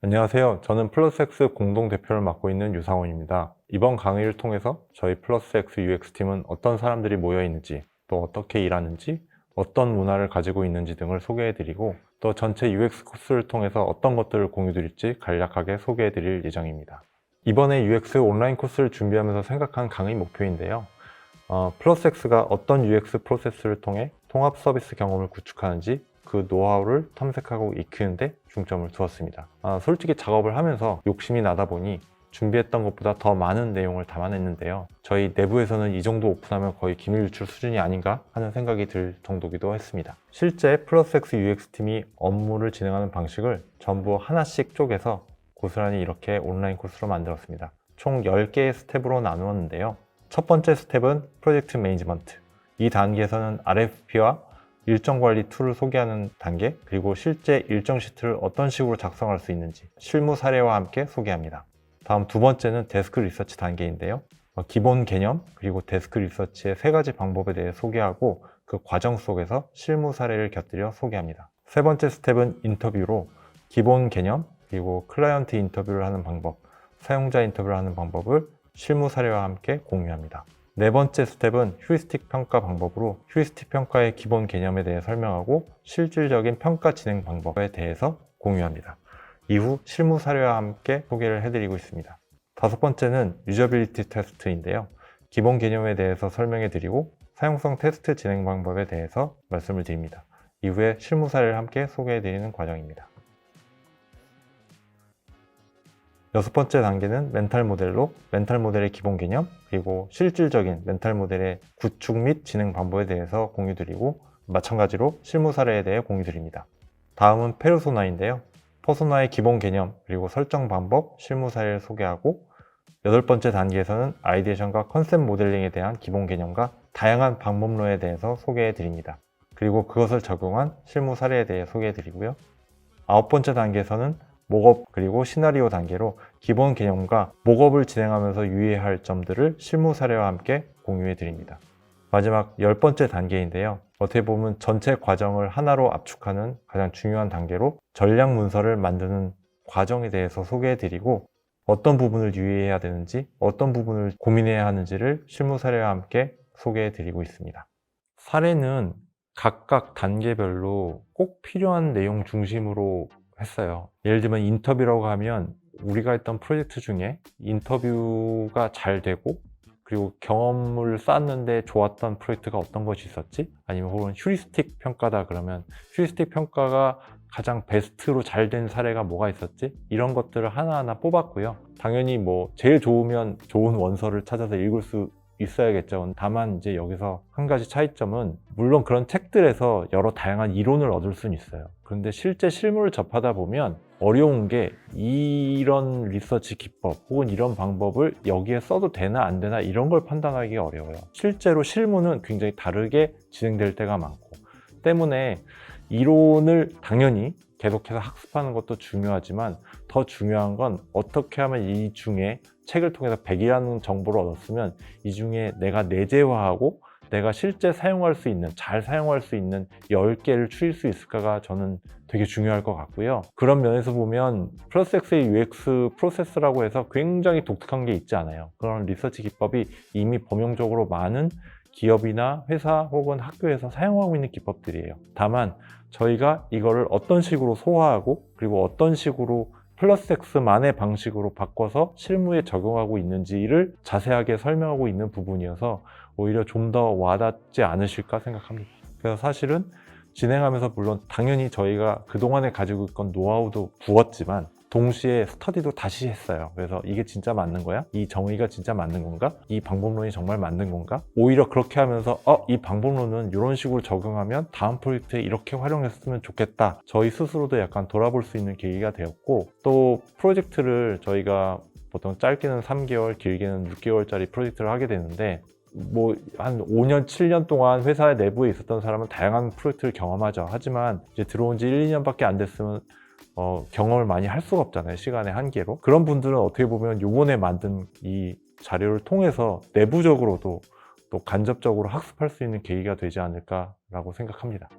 안녕하세요. 저는 플러스X 공동대표를 맡고 있는 유상원입니다. 이번 강의를 통해서 저희 플러스X UX팀은 어떤 사람들이 모여 있는지, 또 어떻게 일하는지, 어떤 문화를 가지고 있는지 등을 소개해드리고, 또 전체 UX 코스를 통해서 어떤 것들을 공유드릴지 간략하게 소개해드릴 예정입니다. 이번에 UX 온라인 코스를 준비하면서 생각한 강의 목표인데요. 플러스X가 어떤 UX 프로세스를 통해 통합 서비스 경험을 구축하는지 그 노하우를 탐색하고 익히는데 중점을 두었습니다. 솔직히 작업을 하면서 욕심이 나다 보니 준비했던 것보다 더 많은 내용을 담아냈는데요. 저희 내부에서는 이 정도 오픈하면 거의 기밀 유출 수준이 아닌가 하는 생각이 들 정도기도 했습니다. 실제 플러스X UX팀이 업무를 진행하는 방식을 전부 하나씩 쪼개서 고스란히 이렇게 온라인 코스로 만들었습니다. 총 10개의 스텝으로 나누었는데요. 첫 번째 스텝은 프로젝트 매니지먼트. 이 단계에서는 RFP와 일정 관리 툴을 소개하는 단계, 그리고 실제 일정 시트를 어떤 식으로 작성할 수 있는지 실무 사례와 함께 소개합니다. 다음 두 번째는 데스크 리서치 단계인데요. 기본 개념, 그리고 데스크 리서치의 3가지 방법에 대해 소개하고 그 과정 속에서 실무 사례를 곁들여 소개합니다. 세 번째 스텝은 인터뷰로 기본 개념, 그리고 클라이언트 인터뷰를 하는 방법, 사용자 인터뷰를 하는 방법을 실무 사례와 함께 공유합니다. 네 번째 스텝은 휴리스틱 평가 방법으로 휴리스틱 평가의 기본 개념에 대해 설명하고 실질적인 평가 진행 방법에 대해서 공유합니다. 이후 실무 사례와 함께 소개를 해드리고 있습니다. 다섯 번째는 유저빌리티 테스트인데요. 기본 개념에 대해서 설명해드리고 사용성 테스트 진행 방법에 대해서 말씀을 드립니다. 이후에 실무 사례를 함께 소개해드리는 과정입니다. 여섯 번째 단계는 멘탈 모델로 멘탈 모델의 기본 개념, 그리고 실질적인 멘탈 모델의 구축 및 진행 방법에 대해서 공유드리고 마찬가지로 실무 사례에 대해 공유드립니다. 다음은 페르소나인데요. 퍼소나의 기본 개념, 그리고 설정 방법, 실무 사례를 소개하고 여덟 번째 단계에서는 아이디에이션과 컨셉 모델링에 대한 기본 개념과 다양한 방법론에 대해서 소개해드립니다. 그리고 그것을 적용한 실무 사례에 대해 소개해드리고요. 아홉 번째 단계에서는 목업 그리고 시나리오 단계로 기본 개념과 목업을 진행하면서 유의해야 할 점들을 실무 사례와 함께 공유해 드립니다. 마지막 10번째 단계인데요. 어떻게 보면 전체 과정을 하나로 압축하는 가장 중요한 단계로 전략 문서를 만드는 과정에 대해서 소개해 드리고 어떤 부분을 유의해야 되는지 어떤 부분을 고민해야 하는지를 실무 사례와 함께 소개해 드리고 있습니다. 사례는 각각 단계별로 꼭 필요한 내용 중심으로 했어요. 예를 들면 인터뷰라고 하면 우리가 했던 프로젝트 중에 인터뷰가 잘 되고 그리고 경험을 쌓았는데 좋았던 프로젝트가 어떤 것이 있었지? 아니면 혹은 휴리스틱 평가다 그러면 휴리스틱 평가가 가장 베스트로 잘 된 사례가 뭐가 있었지? 이런 것들을 하나하나 뽑았고요. 당연히 뭐 제일 좋으면 좋은 원서를 찾아서 읽을 수 있어야겠죠. 다만 이제 여기서 한 가지 차이점은 물론 그런 책들에서 여러 다양한 이론을 얻을 수는 있어요. 그런데 실제 실무를 접하다 보면 어려운 게 이런 리서치 기법 혹은 이런 방법을 여기에 써도 되나 안 되나 이런 걸 판단하기 어려워요. 실제로 실무는 굉장히 다르게 진행될 때가 많고 때문에 이론을 당연히 계속해서 학습하는 것도 중요하지만 더 중요한 건 어떻게 하면 이 중에 책을 통해서 100이라는 정보를 얻었으면 이 중에 내가 내재화하고 내가 실제 사용할 수 있는, 잘 사용할 수 있는 10개를 추릴 수 있을까가 저는 되게 중요할 것 같고요. 그런 면에서 보면 플러스X의 UX 프로세스라고 해서 굉장히 독특한 게 있지 않아요. 그런 리서치 기법이 이미 범용적으로 많은 기업이나 회사 혹은 학교에서 사용하고 있는 기법들이에요. 다만 저희가 이거를 어떤 식으로 소화하고 그리고 어떤 식으로 플러스X만의 방식으로 바꿔서 실무에 적용하고 있는지를 자세하게 설명하고 있는 부분이어서 오히려 좀 더 와닿지 않으실까 생각합니다. 그래서 사실은 진행하면서 물론 당연히 저희가 그동안에 가지고 있던 노하우도 부었지만 동시에 스터디도 다시 했어요. 그래서 이게 진짜 맞는 거야? 이 정의가 진짜 맞는 건가? 이 방법론이 정말 맞는 건가? 오히려 그렇게 하면서 이 방법론은 이런 식으로 적용하면 다음 프로젝트에 이렇게 활용했으면 좋겠다. 저희 스스로도 약간 돌아볼 수 있는 계기가 되었고 또 프로젝트를 저희가 보통 짧게는 3개월, 길게는 6개월짜리 프로젝트를 하게 되는데 뭐 한 5년, 7년 동안 회사 내부에 있었던 사람은 다양한 프로젝트를 경험하죠. 하지만 이제 들어온 지 1, 2년밖에 안 됐으면 경험을 많이 할 수가 없잖아요. 시간의 한계로. 그런 분들은 어떻게 보면 요번에 만든 이 자료를 통해서 내부적으로도 또 간접적으로 학습할 수 있는 계기가 되지 않을까라고 생각합니다.